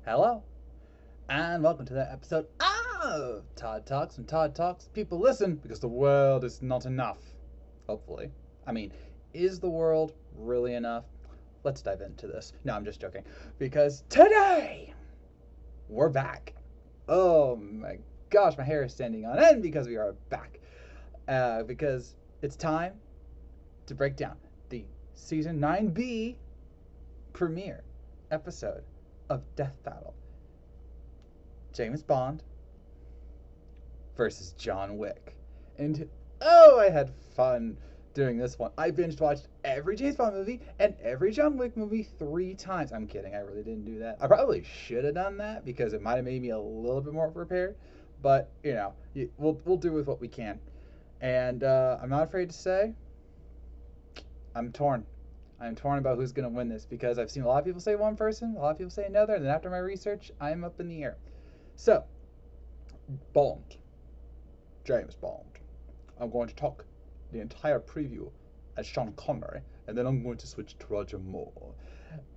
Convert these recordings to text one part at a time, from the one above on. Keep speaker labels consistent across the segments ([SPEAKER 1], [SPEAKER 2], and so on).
[SPEAKER 1] Hello, and welcome to that episode of Todd Talks. And Todd Talks, people listen because the world is not enough. Hopefully. I mean, is the world really enough? Let's dive into this. No, I'm just joking. Because today, we're back. Oh my gosh, my hair is standing on end because we are back. Because it's time to break down the Season 9B premiere episode of Death Battle. James Bond versus John Wick. And oh, I had fun doing this one. I binge watched every James Bond movie and every John Wick movie 3 times. I'm kidding, I really didn't do that. I probably should have done that because it might have made me a little bit more prepared. But, we'll do with what we can. And I'm not afraid to say, I'm torn. I'm torn about who's going to win this because I've seen a lot of people say one person, a lot of people say another, and then after my research, I'm up in the air. So, Bond. James Bond. I'm going to talk the entire preview as Sean Connery, and then I'm going to switch to Roger Moore.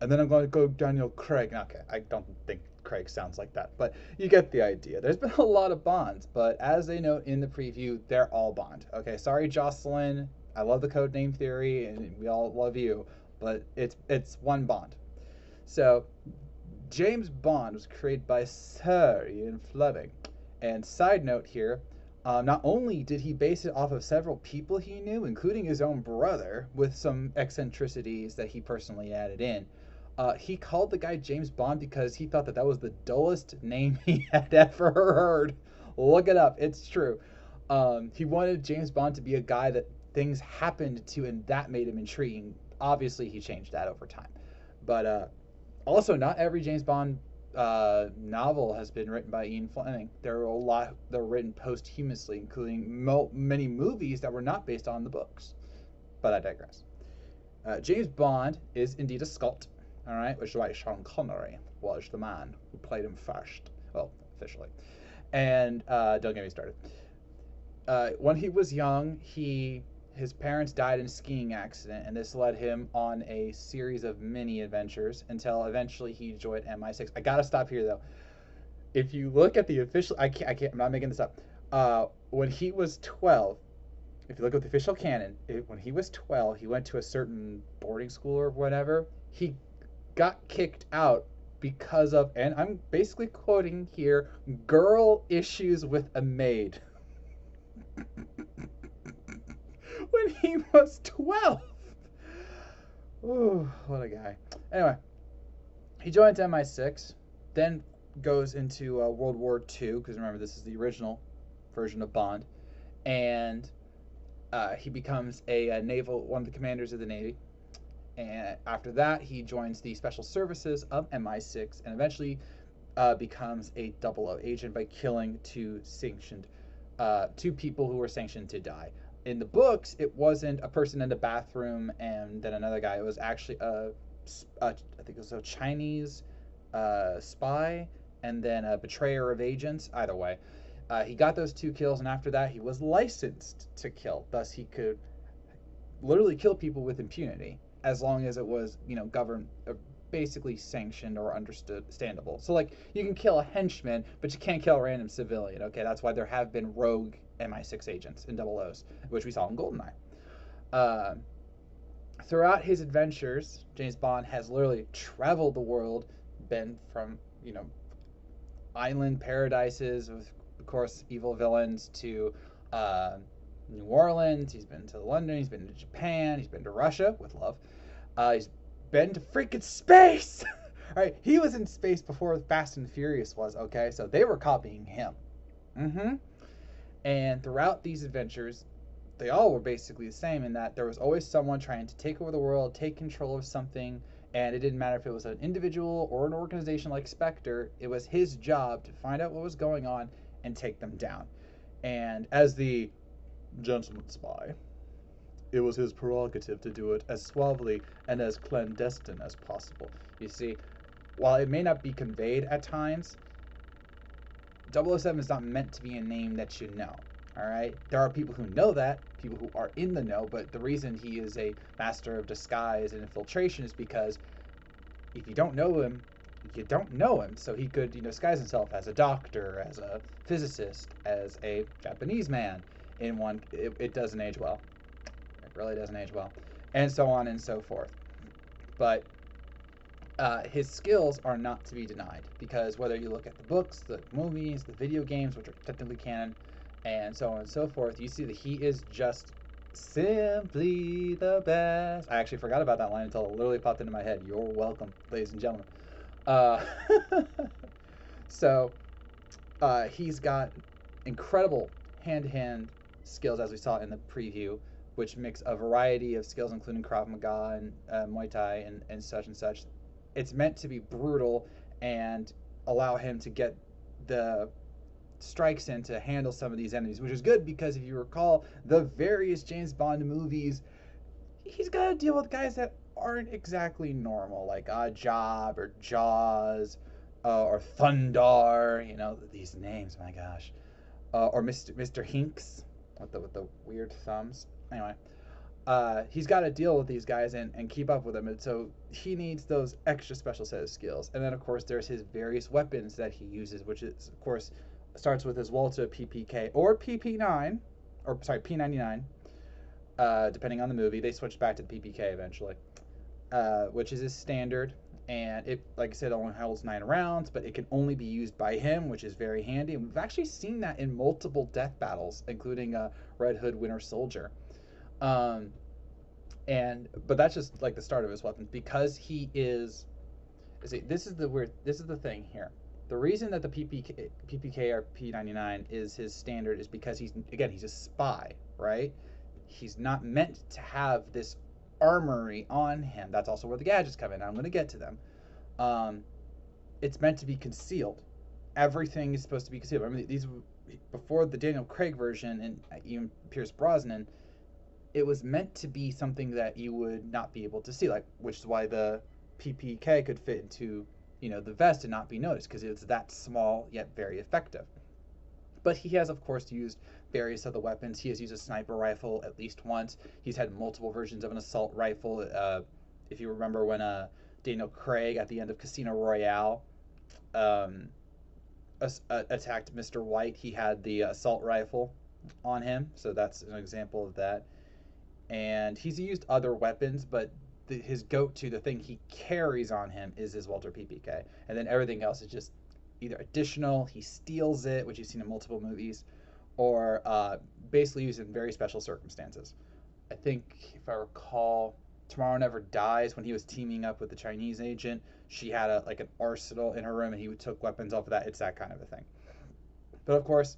[SPEAKER 1] And then I'm going to go Daniel Craig. Okay, I don't think Craig sounds like that, but you get the idea. There's been a lot of Bonds, but as they note in the preview, they're all Bond. Okay, sorry, Jocelyn. I love the codename theory, and we all love you, but it's one Bond. So, James Bond was created by Sir Ian Fleming. And side note here, not only did he base it off of several people he knew, including his own brother, with some eccentricities that he personally added in, he called the guy James Bond because he thought that was the dullest name he had ever heard. Look it up, it's true. He wanted James Bond to be a guy that things happened to, and that made him intriguing. Obviously, he changed that over time. But also, not every James Bond novel has been written by Ian Fleming. There are a lot that were written posthumously, including many movies that were not based on the books. But I digress. James Bond is indeed a Scot, all right, which is why Sean Connery was the man who played him first. Well, officially. And don't get me started. When he was young, his parents died in a skiing accident, and this led him on a series of mini adventures until eventually he joined MI6. I gotta stop here though. If you look at the official, I can't. I'm not making this up. When he was 12, if you look at the official canon, when he was 12, he went to a certain boarding school or whatever. He got kicked out because of, and I'm basically quoting here, girl issues with a maid. When he was 12. Ooh, what a guy. Anyway, he joins MI6, then goes into World War II, because remember, this is the original version of Bond, and he becomes one of the commanders of the Navy. And after that, he joins the Special Services of MI6, and eventually becomes a 00 agent by killing two people who were sanctioned to die. In the books, it wasn't a person in the bathroom and then another guy. It was actually I think it was a Chinese spy and then a betrayer of agents. Either way, he got those 2 kills, and after that, he was licensed to kill. Thus, he could literally kill people with impunity as long as it was, governed, basically sanctioned or understandable. So, like, you can kill a henchman, but you can't kill a random civilian. Okay, that's why there have been rogue MI6 agents in 00s, which we saw in GoldenEye. Throughout his adventures, James Bond has literally traveled the world, been from, island paradises with, of course, evil villains to New Orleans. He's been to London. He's been to Japan. He's been to Russia with love. He's been to freaking space. All right, he was in space before Fast and Furious was. Okay, so they were copying him. And throughout these adventures, they all were basically the same in that there was always someone trying to take over the world, take control of something, and it didn't matter if it was an individual or an organization like Spectre. It was his job to find out what was going on and take them down. And as the gentleman spy, it was his prerogative to do it as suavely and as clandestine as possible. You see, while it may not be conveyed at times, 007 is not meant to be a name that you know. All right, there are people who know that, people who are in the know, but the reason he is a master of disguise and infiltration is because if you don't know him, you don't know him, so he could, disguise himself as a doctor, as a physicist, as a Japanese man. In one, it doesn't age well. It really doesn't age well, and so on and so forth. But his skills are not to be denied, because whether you look at the books, the movies, the video games, which are technically canon, and so on and so forth, you see that he is just simply the best. I actually forgot about that line until it literally popped into my head. You're welcome, ladies and gentlemen. Uh, so he's got incredible hand-to-hand skills, as we saw in the preview, which mix a variety of skills, including Krav Maga and Muay Thai and such and such. It's meant to be brutal and allow him to get the strikes in to handle some of these enemies, which is good because if you recall the various James Bond movies, he's got to deal with guys that aren't exactly normal, like Job or Jaws or Thundar. These names, my gosh, or Mr. Hinks with the weird thumbs. Anyway, he's got to deal with these guys and keep up with them, and so he needs those extra special set of skills. And then, of course, there's his various weapons that he uses, which is, of course, starts with his Walter PPK or PP9, or sorry, P99, depending on the movie. They switched back to the PPK eventually, which is his standard. And it, like I said, only holds 9 rounds, but it can only be used by him, which is very handy. And we've actually seen that in multiple death battles, including Red Hood Winter Soldier. But that's just like the start of his weapons, because he is. See, this is the thing here. The reason that the PPK or P99 is his standard is because he's a spy, right? He's not meant to have this armory on him. That's also where the gadgets come in. I'm going to get to them. It's meant to be concealed. Everything is supposed to be concealed. I mean, these before the Daniel Craig version and even Pierce Brosnan, it was meant to be something that you would not be able to see, like, which is why the PPK could fit into the vest and not be noticed, because it's that small yet very effective. But he has, of course, used various other weapons. He has used a sniper rifle at least once. He's had multiple versions of an assault rifle. If you remember when Daniel Craig at the end of Casino Royale attacked Mr. White, he had the assault rifle on him. So that's an example of that. And he's used other weapons, but his go-to, the thing he carries on him, is his Walter PPK. And then everything else is just either additional, he steals it, which you've seen in multiple movies, or basically used in very special circumstances. I think, if I recall, Tomorrow Never Dies, when he was teaming up with the Chinese agent, she had an arsenal in her room, and he took weapons off of that. It's that kind of a thing. But of course,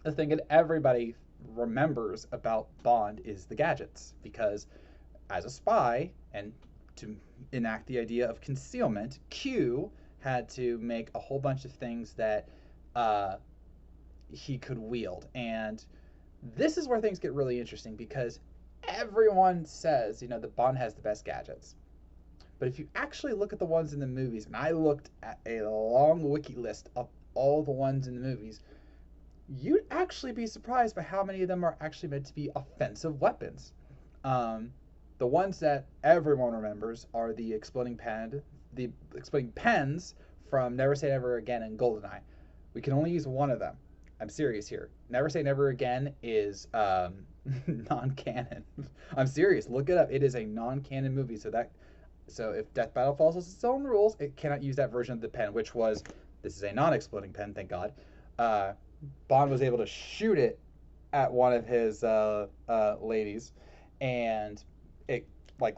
[SPEAKER 1] the thing that everybody remembers about Bond is the gadgets, because as a spy and to enact the idea of concealment, Q had to make a whole bunch of things that he could wield. And this is where things get really interesting, because everyone says, that Bond has the best gadgets. But if you actually look at the ones in the movies, and I looked at a long wiki list of all the ones in the movies, you'd actually be surprised by how many of them are actually meant to be offensive weapons. The ones that everyone remembers are the exploding pens from Never Say Never Again and GoldenEye. We can only use one of them. I'm serious here. Never Say Never Again is non-canon. I'm serious. Look it up. It is a non-canon movie. So if Death Battle follows its own rules, it cannot use that version of the pen, which was, this is a non-exploding pen, thank God. Bond was able to shoot it at one of his ladies, and it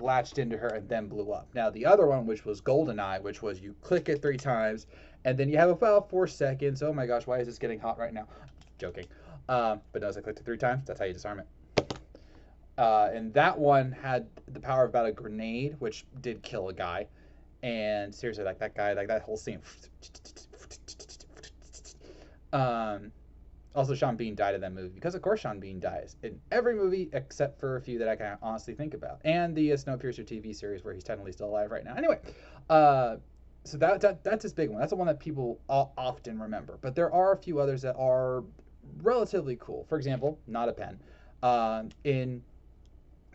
[SPEAKER 1] latched into her and then blew up. Now the other one, which was GoldenEye, which was you click it 3 times and then you have about 4 seconds. Oh my gosh, why is this getting hot right now? Joking. But no, as I clicked it 3 times, that's how you disarm it. And that one had the power of about a grenade, which did kill a guy. And seriously, that guy, that whole scene. Also, Sean Bean died in that movie, because of course Sean Bean dies in every movie except for a few that I can honestly think about, and the Snowpiercer TV series where he's technically still alive right now. Anyway, so that's his big one. That's the one that people often remember. But there are a few others that are relatively cool. For example, not a pen. In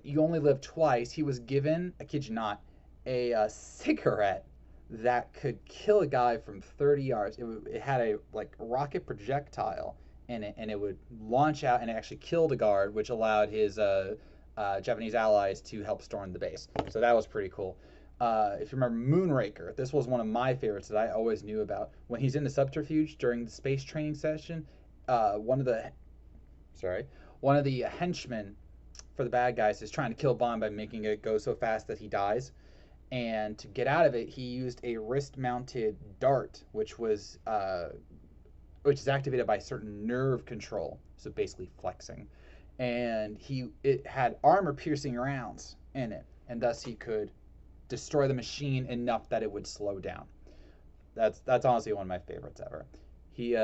[SPEAKER 1] You Only Live Twice, he was given, I kid you not, a cigarette that could kill a guy from 30 yards. It had a like rocket projectile in it, and it would launch out and it actually killed a guard, which allowed his Japanese allies to help storm the base. So that was pretty cool. If you remember Moonraker, this was one of my favorites that I always knew about. When he's in the subterfuge during the space training session, one of the sorry, one of the henchmen for the bad guys is trying to kill Bond by making it go so fast that he dies. And to get out of it, he used a wrist-mounted dart, which is activated by certain nerve control, so basically flexing. And it had armor-piercing rounds in it, and thus he could destroy the machine enough that it would slow down. That's honestly one of my favorites ever. He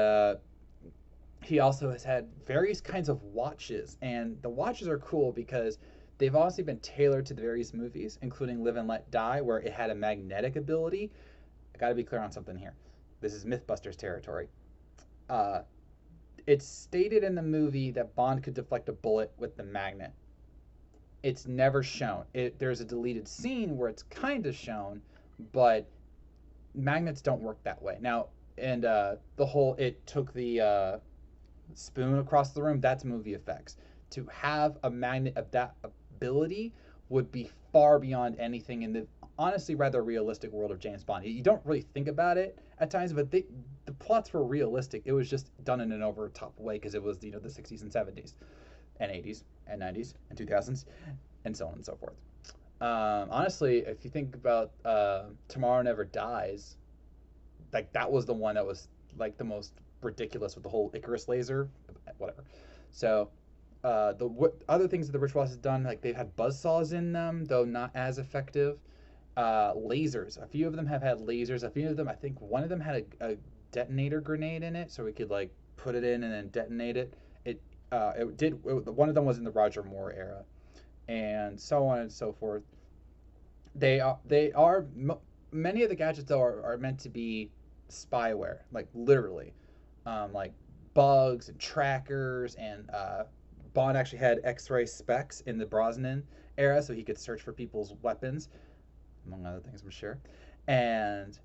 [SPEAKER 1] he also has had various kinds of watches, and the watches are cool because they've also been tailored to the various movies, including Live and Let Die, where it had a magnetic ability. I got to be clear on something here. This is Mythbusters territory. Uh, it's stated in the movie that Bond could deflect a bullet with the magnet. It's never shown. There's a deleted scene where it's kind of shown, but magnets don't work that way. Now, and the whole it took the spoon across the room, that's movie effects. To have a magnet of that ability would be far beyond anything in the honestly rather realistic world of James Bond. You don't really think about it at times, but the plots were realistic. It was just done in an over top way because it was the 60s and 70s and 80s and 90s and 2000s and so on and so forth. Honestly, if you think about Tomorrow Never Dies, like that was the one that was like the most ridiculous with the whole Icarus laser, whatever. So other things that the Rich Watch has done, like they've had buzzsaws in them, though not as effective. Lasers. A few of them have had lasers. A few of them, I think one of them had a detonator grenade in it, so we could like put it in and then detonate it. One of them was in the Roger Moore era, and so on and so forth. Many of the gadgets though are meant to be spyware, like literally, like bugs and trackers, and Bond actually had X-ray specs in the Brosnan era, so he could search for people's weapons, among other things, I'm sure. And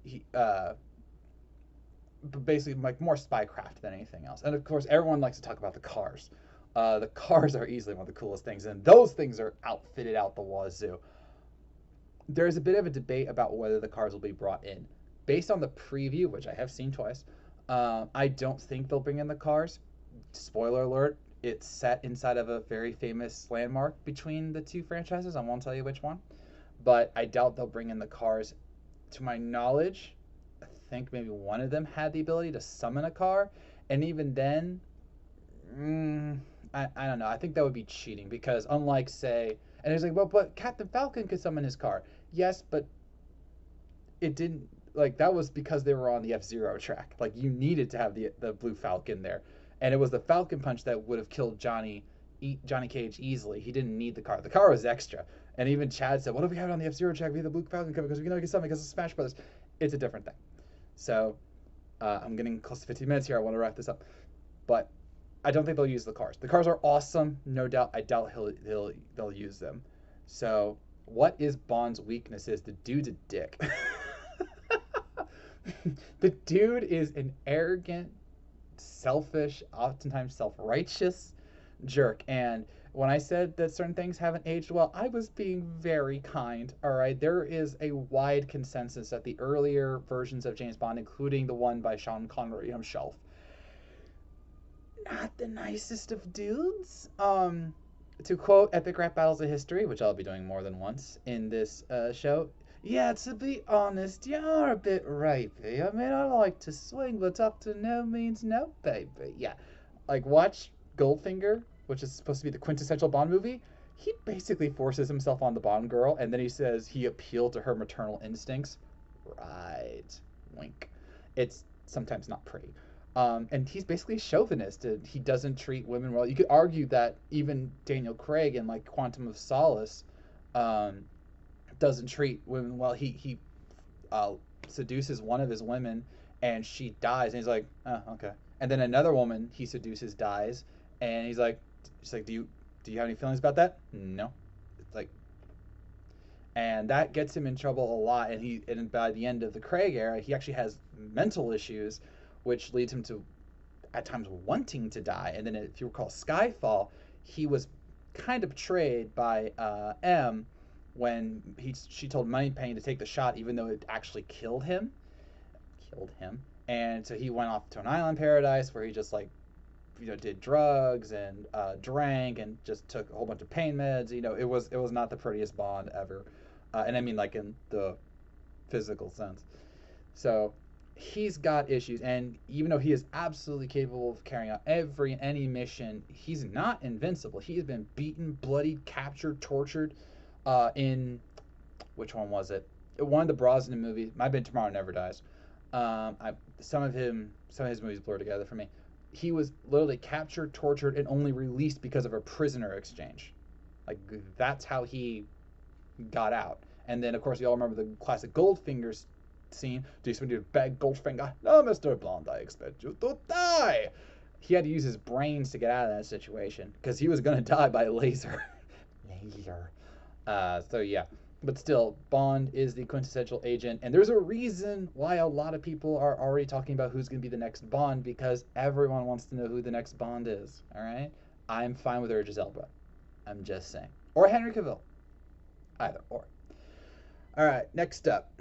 [SPEAKER 1] he, but basically, like more spycraft than anything else. And of course, everyone likes to talk about the cars. The cars are easily one of the coolest things, and those things are outfitted out the wazoo. There's a bit of a debate about whether the cars will be brought in. Based on the preview, which I have seen twice, I don't think they'll bring in the cars. Spoiler alert, it's set inside of a very famous landmark between the two franchises. I won't tell you which one. But I doubt they'll bring in the cars. To my knowledge, I think maybe one of them had the ability to summon a car. And even then, I don't know. I think that would be cheating because unlike, say... And it's like, well, but Captain Falcon could summon his car. Yes, but it didn't... Like, that was because they were on the F-Zero track. Like, you needed to have the Blue Falcon there. And it was the Falcon Punch that would have killed Johnny Cage easily. He didn't need the car. The car was extra. And even Chad said, what if we have it on the F-Zero track? We have the Blue Falcon cover because we can only get something because of Smash Brothers. It's a different thing. So, I'm getting close to 15 minutes here. I want to wrap this up. But I don't think they'll use the cars. The cars are awesome, no doubt. I doubt they'll use them. So, what is Bond's weakness? Is the dude's a dick. The dude is an arrogant, selfish, oftentimes self-righteous jerk. And when I said that certain things haven't aged well, I was being very kind. All right, there is a wide consensus that the earlier versions of James Bond, including the one by Sean Connery himself, not the nicest of dudes. To quote Epic Rap Battles of History, which I'll be doing more than once in this show. Yeah, to be honest, you are a bit rapey. I mean, I like to swing, but up to no means no, baby. Yeah, like watch Goldfinger, which is supposed to be the quintessential Bond movie. He basically forces himself on the Bond girl, and then he says he appealed to her maternal instincts. Right. Wink. It's sometimes not pretty. And he's basically a chauvinist. He doesn't treat women well. You could argue that even Daniel Craig in like Quantum of Solace doesn't treat women well. He seduces one of his women, and she dies, and he's like, oh, okay. And then another woman he seduces dies, and she's like, do you have any feelings about that? No. It's like, and that gets him in trouble a lot. And by the end of the Craig era, he actually has mental issues, which leads him to at times wanting to die. And then, if you recall Skyfall, he was kind of betrayed by M when she told Moneypenny to take the shot, even though it actually killed him. And so he went off to an island paradise where he just like did drugs and drank and just took a whole bunch of pain meds. It was not the prettiest Bond ever, and I mean like in the physical sense. So he's got issues, and even though he is absolutely capable of carrying out any mission, he's not invincible. He's been beaten, bloodied, captured, tortured. In which one was it? One of the Brosnan movies. Might have been Tomorrow Never Dies. Some of his movies blur together for me. He was literally captured, tortured, and only released because of a prisoner exchange. Like, that's how he got out. And then, of course, we all remember the classic Goldfinger scene. Do you expect me to beg Goldfinger? No, Mr. Blonde, I expect you to die. He had to use his brains to get out of that situation because he was going to die by laser. Laser. So, yeah. But still, Bond is the quintessential agent, and there's a reason why a lot of people are already talking about who's going to be the next Bond, because everyone wants to know who the next Bond is, all right? I'm fine with Idris Elba. I'm just saying. Or Henry Cavill. Either or. All right, next up.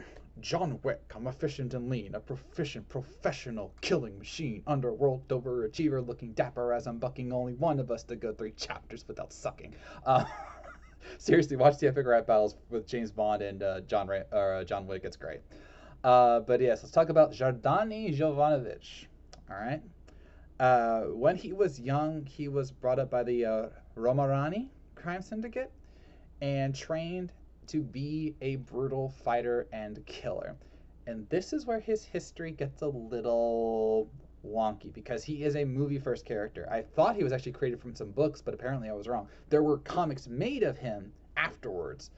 [SPEAKER 1] John Wick. I'm efficient and lean, a proficient professional killing machine, underworld overachiever, looking dapper as I'm bucking only one of us to go 3 chapters without sucking. Seriously, watch the epic rap battles with James Bond and John Wick. It's great. But yes, let's talk about Jardani Jovanovic. All right. When he was young, he was brought up by the Romarani crime syndicate and trained to be a brutal fighter and killer. And this is where his history gets a little wonky, because he is a movie first character. I thought he was actually created from some books, but apparently I was wrong. There were comics made of him afterwards,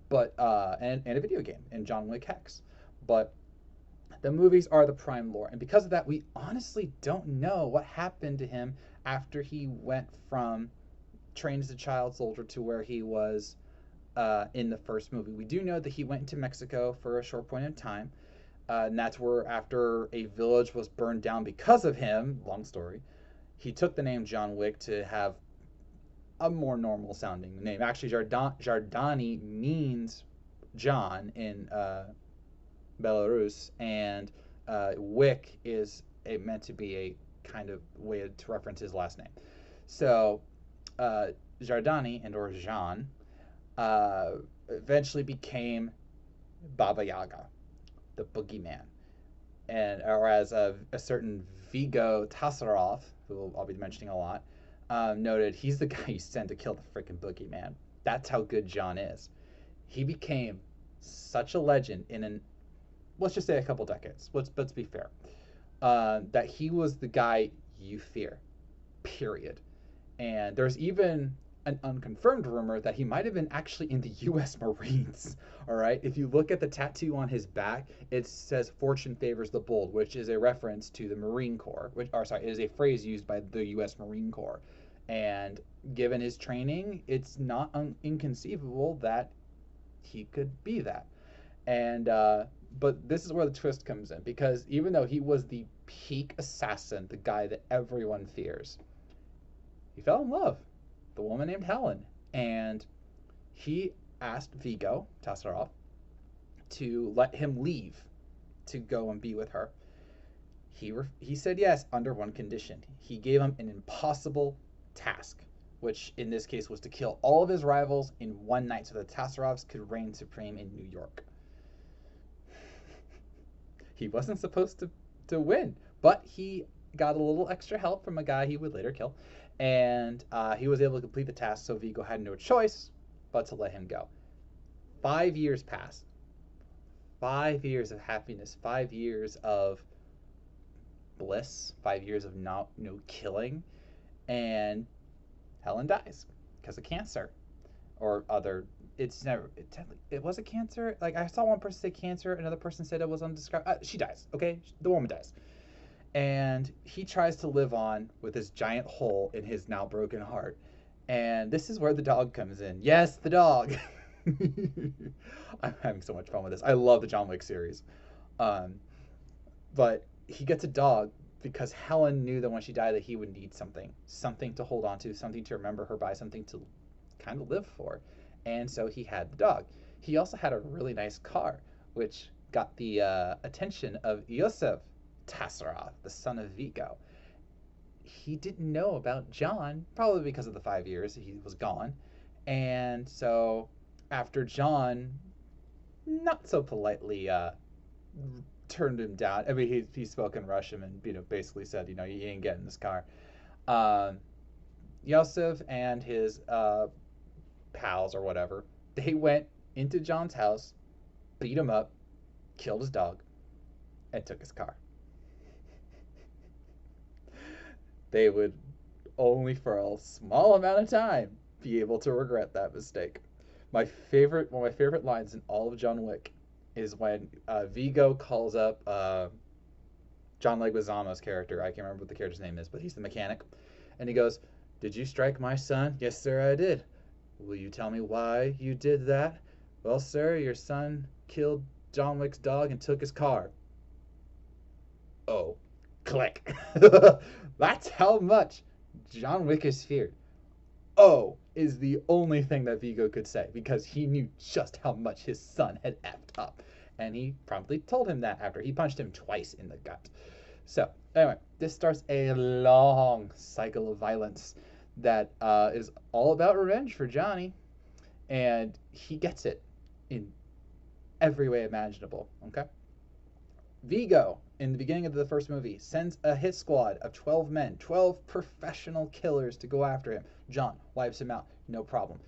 [SPEAKER 1] but and a video game in John Wick Hex. But the movies are the prime lore, and because of that, we honestly don't know what happened to him after he went from trained as a child soldier to where he was in the first movie. We do know that he went into Mexico for a short point in time. And that's where, after a village was burned down because of him, long story, he took the name John Wick to have a more normal sounding name. Actually, Jardani means John in Belarus, and Wick is meant to be a kind of way to reference his last name. So Jardani and or Jean eventually became Baba Yaga, the boogeyman, and or as a certain Vigo Tasarov, who I'll be mentioning a lot, noted, he's the guy you sent to kill the freaking boogeyman. That's how good John is. He became such a legend in let's just say a couple decades. Let's be fair. That he was the guy you fear, period. And there's even an unconfirmed rumor that he might have been actually in the U.S. Marines. All right, if you look at the tattoo on his back, it says "Fortune favors the bold," which is a reference to the Marine Corps. It is a phrase used by the U.S. Marine Corps. And given his training, it's not inconceivable that he could be that. And but this is where the twist comes in, because even though he was the peak assassin, the guy that everyone fears, he fell in love with a woman named Helen, and he asked Vigo Tasarov to let him leave to go and be with her. He said yes under one condition. He gave him an impossible task, which in this case was to kill all of his rivals in one night so the Tasarovs could reign supreme in New York. He wasn't supposed to win, but he got a little extra help from a guy he would later kill, and he was able to complete the task, so Vigo had no choice but to let him go. 5 years passed. 5 years of happiness, 5 years of bliss, 5 years of no killing, and Helen dies because of cancer or other. It was a cancer. Like, I saw one person say cancer, another person said it was undescribed. She dies. Okay, the woman dies, and he tries to live on with this giant hole in his now broken heart. And this is where the dog comes in. Yes, the dog. I'm having so much fun with this. I love the John Wick series. Um, but he gets a dog because Helen knew that when she died that he would need something to hold on to, something to remember her by, something to kind of live for. And so he had the dog. He also had a really nice car, which got the attention of Yosef Tassaroth, the son of Vigo. He didn't know about John, probably because of the 5 years he was gone. And so after John not so politely turned him down. I mean, he spoke in Russian and basically said, you ain't getting this car. Um, Yosef and his pals or whatever, they went into John's house, beat him up, killed his dog, and took his car. They would only for a small amount of time be able to regret that mistake. One of my favorite lines in all of John Wick is when Vigo calls up John Leguizamo's character. I can't remember what the character's name is, but he's the mechanic. And he goes, "Did you strike my son?" "Yes, sir, I did." "Will you tell me why you did that?" "Well, sir, your son killed John Wick's dog and took his car." Oh, click. That's how much John Wick is feared. Oh is the only thing that Vigo could say because he knew just how much his son had effed up. And he promptly told him that after he punched him twice in the gut. So, anyway, this starts a long cycle of violence that is all about revenge for Johnny. And he gets it in every way imaginable, okay? Vigo, in the beginning of the first movie, sends a hit squad of 12 men, 12 professional killers to go after him. John wipes him out, no problem.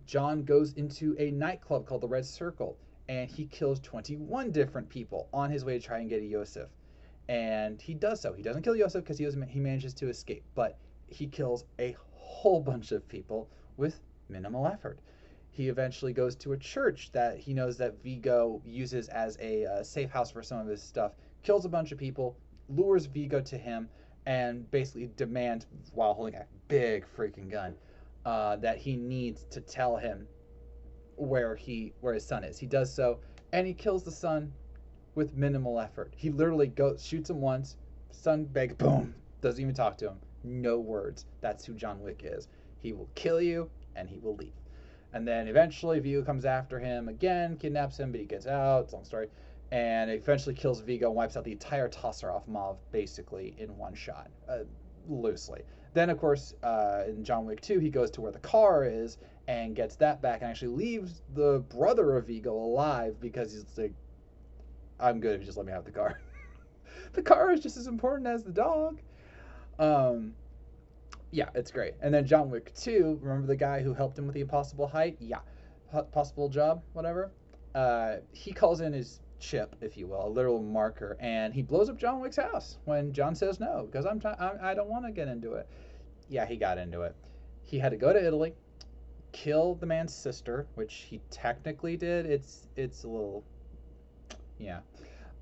[SPEAKER 1] John goes into a nightclub called the Red Circle, and he kills 21 different people on his way to try and get a Yosef. And he does so. He doesn't kill Yosef because he manages to escape, but he kills a whole bunch of people with minimal effort. He eventually goes to a church that he knows that Vigo uses as a safe house for some of his stuff, kills a bunch of people, lures Vigo to him, and basically demands, while holding a big freaking gun, that he needs to tell him where his son is. He does so, and he kills the son with minimal effort. He literally shoots him once, son begs, boom, doesn't even talk to him. No words. That's who John Wick is. He will kill you, and he will leave. And then eventually Vigo comes after him again, kidnaps him, but he gets out. It's a long story. And eventually kills Vigo and wipes out the entire Tassaroth mob basically in one shot, loosely. Then, of course, in John Wick 2, he goes to where the car is and gets that back and actually leaves the brother of Vigo alive because he's like, "I'm good if you just let me have the car." The car is just as important as the dog. Yeah, it's great. And then John Wick 2, remember the guy who helped him with the impossible height? Yeah. Possible job, whatever. He calls in his chip, if you will, a literal marker, and he blows up John Wick's house when John says no, because I don't want to get into it. Yeah, he got into it. He had to go to Italy, kill the man's sister, which he technically did. It's a little, yeah.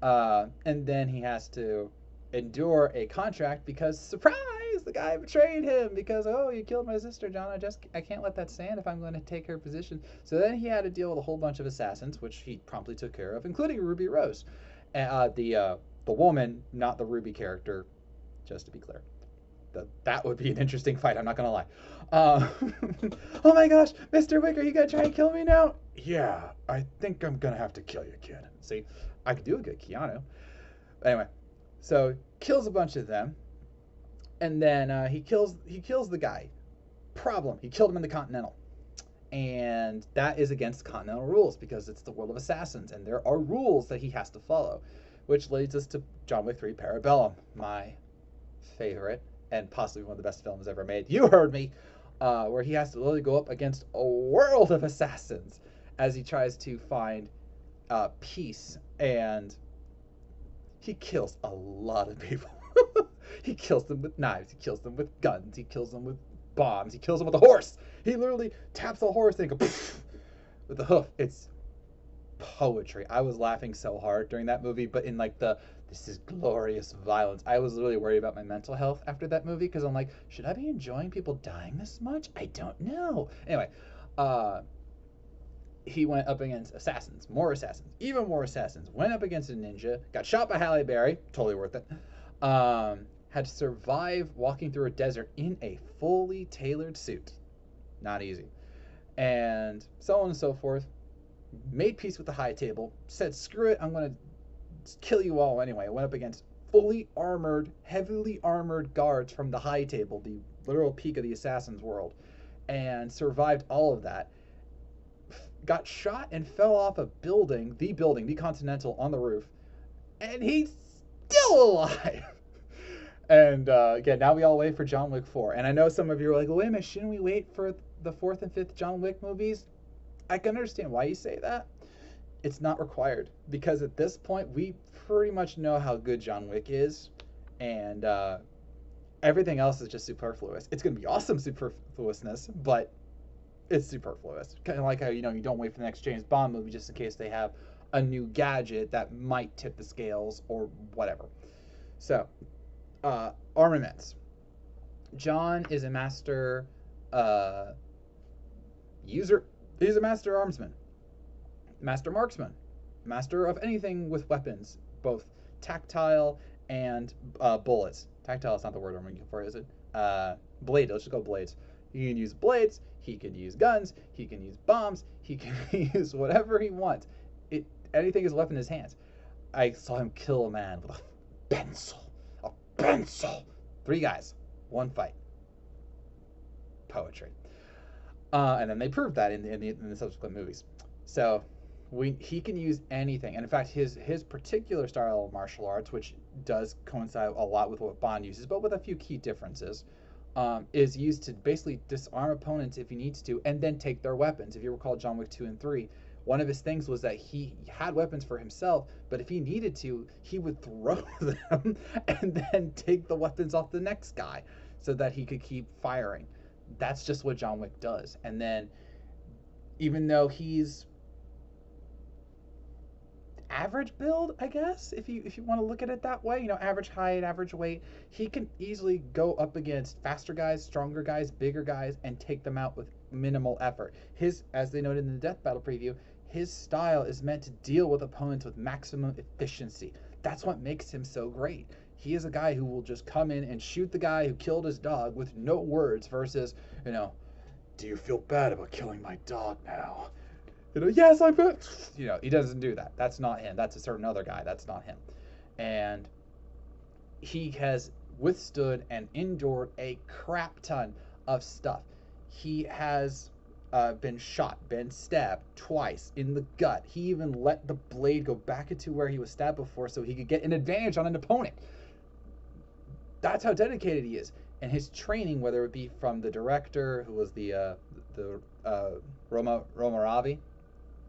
[SPEAKER 1] And then he has to endure a contract because, surprise, the guy betrayed him because, oh, you killed my sister, John. I can't let that stand if I'm going to take her position. So then he had to deal with a whole bunch of assassins, which he promptly took care of, including Ruby Rose, the woman, not the Ruby character, just to be clear. That would be an interesting fight. I'm not gonna lie. Oh my gosh, Mr. Wick, are you gonna try and kill me now? Yeah, I think I'm gonna have to kill you, kid. See, I could do a good Keanu. Anyway, so kills a bunch of them, and then he kills the guy. Problem: he killed him in the Continental, and that is against Continental rules because it's the world of assassins, and there are rules that he has to follow, which leads us to John Wick 3: Parabellum, my favorite and possibly one of the best films ever made. You heard me. Where he has to literally go up against a world of assassins as he tries to find peace, and he kills a lot of people. He kills them with knives. He kills them with guns. He kills them with bombs. He kills them with a horse. He literally taps a horse and goes with the hoof. It's poetry. I was laughing so hard during that movie, but in like this is glorious violence. I was really worried about my mental health after that movie because I'm like, should I be enjoying people dying this much? I don't know. Anyway, he went up against assassins, more assassins, even more assassins. Went up against a ninja, got shot by Halle Berry, totally worth it. Had to survive walking through a desert in a fully tailored suit, not easy, and so on and so forth. Made peace with the High Table, said, "Screw it, I'm gonna kill you all anyway." Went up against fully armored, heavily armored guards from the High Table, the literal peak of the assassin's world, and survived all of that. Got shot and fell off a building, the Continental, on the roof, and he's still alive. And again, now we all wait for John Wick 4. And I know some of you are like, well, wait a minute, shouldn't we wait for the 4th and 5th John Wick movies? I can understand why you say that. It's not required, because at this point, we pretty much know how good John Wick is, and everything else is just superfluous. It's going to be awesome superfluousness, but it's superfluous. Kind of like how, you don't wait for the next James Bond movie just in case they have a new gadget that might tip the scales or whatever. So, armaments. John is a master user. He's a master armsman, master marksman, master of anything with weapons, both tactile and bullets. Tactile is not the word I'm looking for, is it? Blade. Let's just go blades. He can use blades. He can use guns. He can use bombs. He can use whatever he wants. Anything is left in his hands. I saw him kill a man with a pencil. A pencil. 3 guys, 1 fight. Poetry. And then they proved that in the subsequent movies. So he can use anything. And in fact, his particular style of martial arts, which does coincide a lot with what Bond uses, but with a few key differences, is used to basically disarm opponents if he needs to, and then take their weapons. If you recall John Wick 2 and 3, one of his things was that he had weapons for himself, but if he needed to, he would throw them and then take the weapons off the next guy so that he could keep firing. That's just what John Wick does. And then, even though he's average build, I guess, if you want to look at it that way, average height, average weight, he can easily go up against faster guys, stronger guys, bigger guys, and take them out with minimal effort. As they noted in the Death Battle preview, his style is meant to deal with opponents with maximum efficiency. That's what makes him so great. He is a guy who will just come in and shoot the guy who killed his dog with no words versus, do you feel bad about killing my dog now? Yes, I bet. He doesn't do that. That's not him. That's a certain other guy. That's not him. And he has withstood and endured a crap ton of stuff. He has been shot, been stabbed twice in the gut. He even let the blade go back into where he was stabbed before so he could get an advantage on an opponent. That's how dedicated he is. And his training, whether it be from the director, who was the Roma Ravi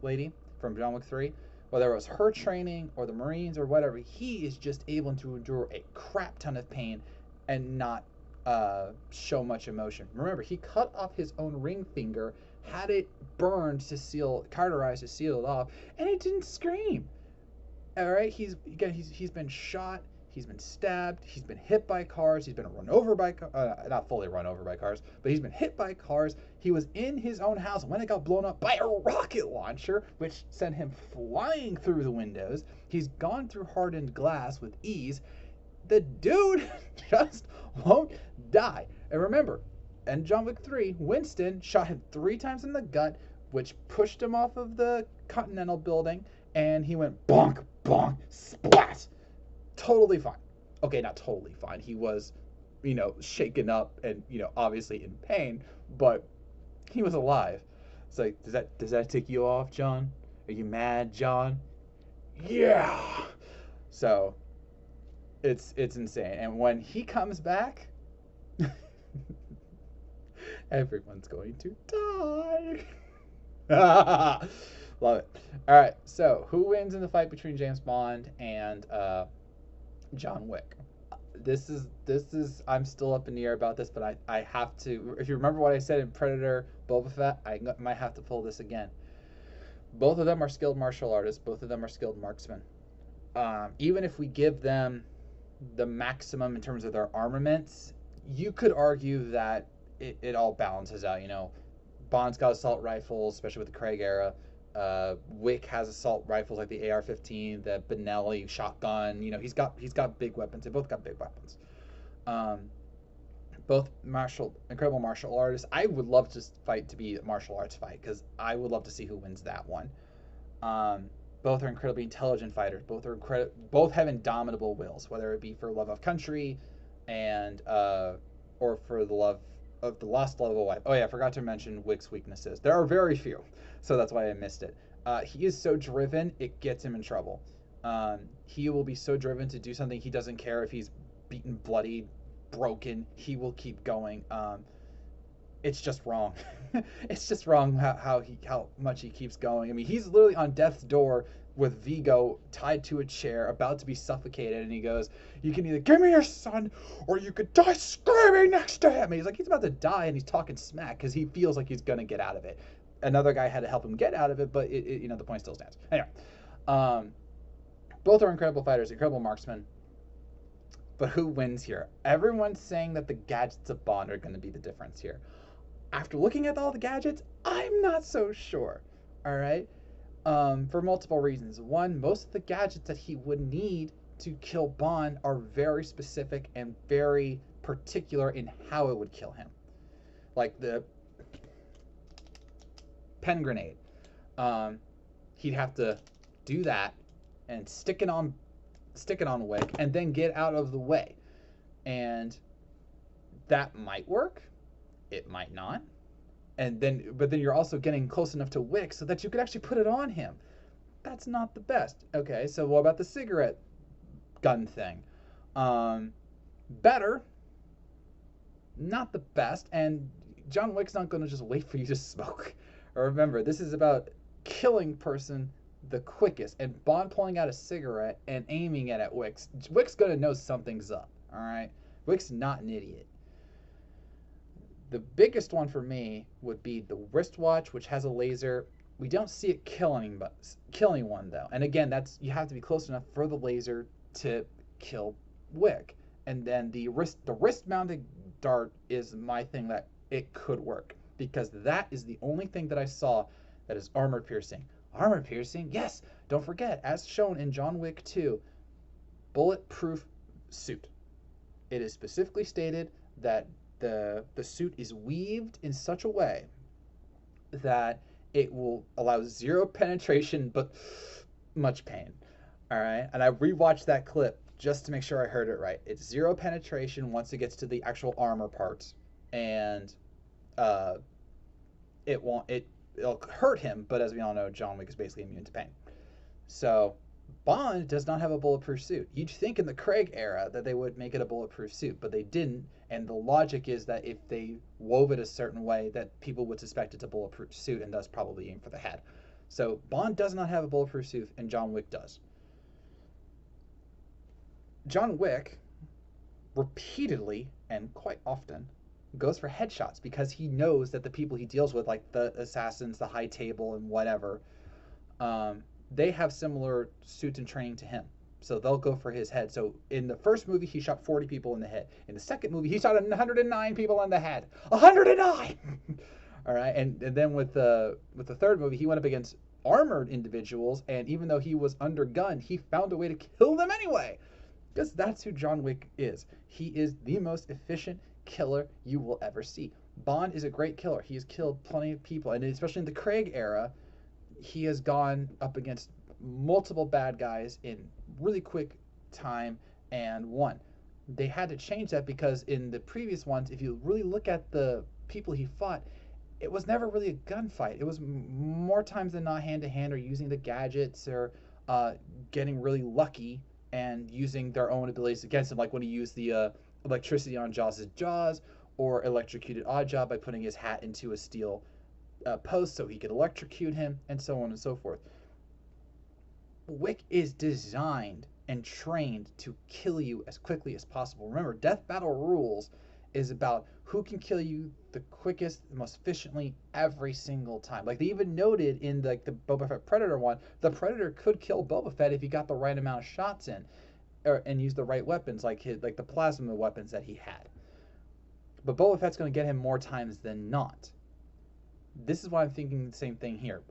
[SPEAKER 1] lady from John Wick 3, whether it was her training or the Marines or whatever, he is just able to endure a crap ton of pain and not show much emotion. Remember, he cut off his own ring finger, had it burned cauterized to seal it off, and it didn't scream. All right, he's been shot, he's been stabbed, he's been hit by cars, he's been run over by not fully run over by cars, but he's been hit by cars. He was in his own house when it got blown up by a rocket launcher, which sent him flying through the windows. He's gone through hardened glass with ease. The dude just won't die. And remember, in John Wick 3, Winston shot him 3 times in the gut, which pushed him off of the Continental building, and he went bonk, bonk, splat. Totally fine. Okay, not totally fine. He was, shaken up and, obviously in pain, but he was alive. So does that tick you off, John? Are you mad, John? Yeah. So it's insane. And when he comes back, everyone's going to die. Love it. All right. So who wins in the fight between James Bond and John Wick? This is I'm still up in the air about this, but I have to. If you remember what I said in Predator Boba Fett, I might have to pull this again. Both of them are skilled martial artists. Both of them are skilled marksmen. Even if we give them the maximum in terms of their armaments, you could argue that it all balances out. Bond's got assault rifles, especially with the Craig era. Wick has assault rifles like the AR-15, the Benelli shotgun. You know, he's got big weapons. They both got big weapons. Um, both incredible martial artists. I would love to fight to be a martial arts fight because I would love to see who wins that one. Um, both are incredibly intelligent fighters. Both have indomitable wills, whether it be for love of country, and or for the love of the lost love of a wife. Oh yeah, I forgot to mention Wick's weaknesses. There are very few, so that's why I missed it. He is so driven, it gets him in trouble. He will be so driven to do something. He doesn't care if he's beaten, bloodied, broken. He will keep going. It's just wrong. It's just wrong how much he keeps going. I mean, he's literally on death's door with Vigo tied to a chair, about to be suffocated, and he goes, "You can either give me your son, or you could die screaming next to him." And he's like, he's about to die, and he's talking smack because he feels like he's gonna get out of it. Another guy had to help him get out of it, but the point still stands. Anyway, both are incredible fighters, incredible marksmen. But who wins here? Everyone's saying that the gadgets of Bond are going to be the difference here. After looking at all the gadgets, I'm not so sure. All right, for multiple reasons. One, most of the gadgets that he would need to kill Bond are very specific and very particular in how it would kill him. Like the pen grenade. He'd have to do that and stick it on Wick and then get out of the way. And that might work. It might not. But then you're also getting close enough to Wick so that you could actually put it on him. That's not the best. Okay, so what about the cigarette gun thing? Better. Not the best. And John Wick's not going to just wait for you to smoke. Remember, this is about killing person the quickest, and Bond pulling out a cigarette and aiming it at Wick's gonna know something's up. All right, Wick's not an idiot. The biggest one for me would be the wristwatch, which has a laser. We don't see it killing one though, and again, you have to be close enough for the laser to kill Wick. And then the wrist mounted dart is my thing that it could work, because that is the only thing that I saw that is armor piercing. Armor piercing, yes. Don't forget, as shown in John Wick 2, bulletproof suit. It is specifically stated that the suit is weaved in such a way that it will allow zero penetration but much pain. All right, and I rewatched that clip just to make sure I heard it right. It's zero penetration once it gets to the actual armor parts, and it'll hurt him, but as we all know, John Wick is basically immune to pain. So Bond does not have a bulletproof suit. You'd think in the Craig era that they would make it a bulletproof suit, but they didn't, and the logic is that if they wove it a certain way, that people would suspect it's a bulletproof suit and thus probably aim for the head. So Bond does not have a bulletproof suit, and John Wick does. John Wick repeatedly and quite often goes for headshots because he knows that the people he deals with, like the assassins, the high table, and whatever, they have similar suits and training to him. So they'll go for his head. So in the first movie, he shot 40 people in the head. In the second movie, he shot 109 people in the head. 109! All right, and then with the third movie, he went up against armored individuals, and even though he was undergunned, he found a way to kill them anyway. Because that's who John Wick is. He is the most efficient killer you will ever see. Bond is a great killer. He has killed plenty of people, and especially in the Craig era, he has gone up against multiple bad guys in really quick time and won. They had to change that because in the previous ones, if you really look at the people he fought, it was never really a gunfight. It was more times than not hand-to-hand, or using the gadgets, or getting really lucky and using their own abilities against him, like when he used the electricity on Jaws' jaws, or electrocuted Oddjob by putting his hat into a steel post so he could electrocute him, and so on and so forth. Wick is designed and trained to kill you as quickly as possible. Remember, Death Battle Rules is about who can kill you the quickest, the most efficiently every single time. Like they even noted in the Boba Fett Predator one, the Predator could kill Boba Fett if he got the right amount of shots in, and used the right weapons, like the plasma weapons that he had. But Boba Fett's going to get him more times than not. This is why I'm thinking the same thing here.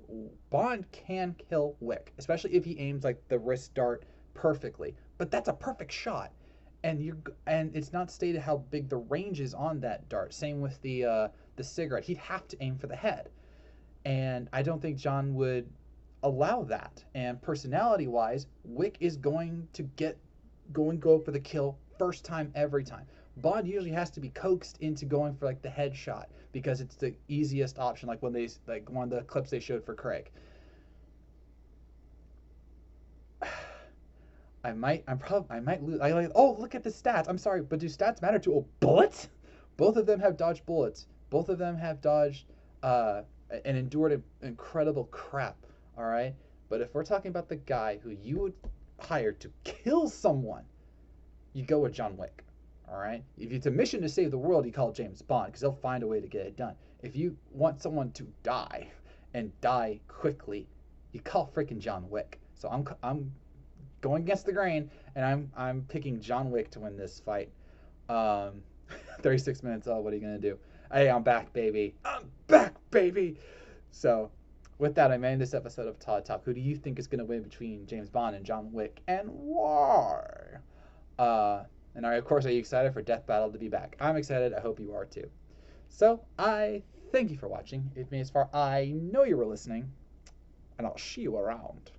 [SPEAKER 1] Bond can kill Wick, especially if he aims like the wrist dart perfectly. But that's a perfect shot, and it's not stated how big the range is on that dart. Same with the cigarette. He'd have to aim for the head, and I don't think John would allow that. And personality wise, Wick is going to go for the kill first time every time. Bond usually has to be coaxed into going for like the headshot because it's the easiest option. Like when they like one of the clips they showed for Craig. I might lose. I like. Oh, look at the stats. I'm sorry, but do stats matter to? Oh, bullets. Both of them have dodged bullets. Both of them have dodged and endured incredible crap. All right, but if we're talking about the guy who you would hire to kill someone, you go with John Wick. All right. If it's a mission to save the world, you call James Bond because they'll find a way to get it done. If you want someone to die and die quickly, you call freaking John Wick. So I'm going against the grain, and I'm picking John Wick to win this fight. Um, 36 minutes. Oh, what are you gonna do? Hey, I'm back, baby. I'm back, baby. So, with that, I'm ending this episode of Todd Talk. Who do you think is gonna win between James Bond and John Wick, and why? And of course, are you excited for Death Battle to be back? I'm excited. I hope you are too. So, I thank you for watching. It made as far I know you were listening, and I'll see you around.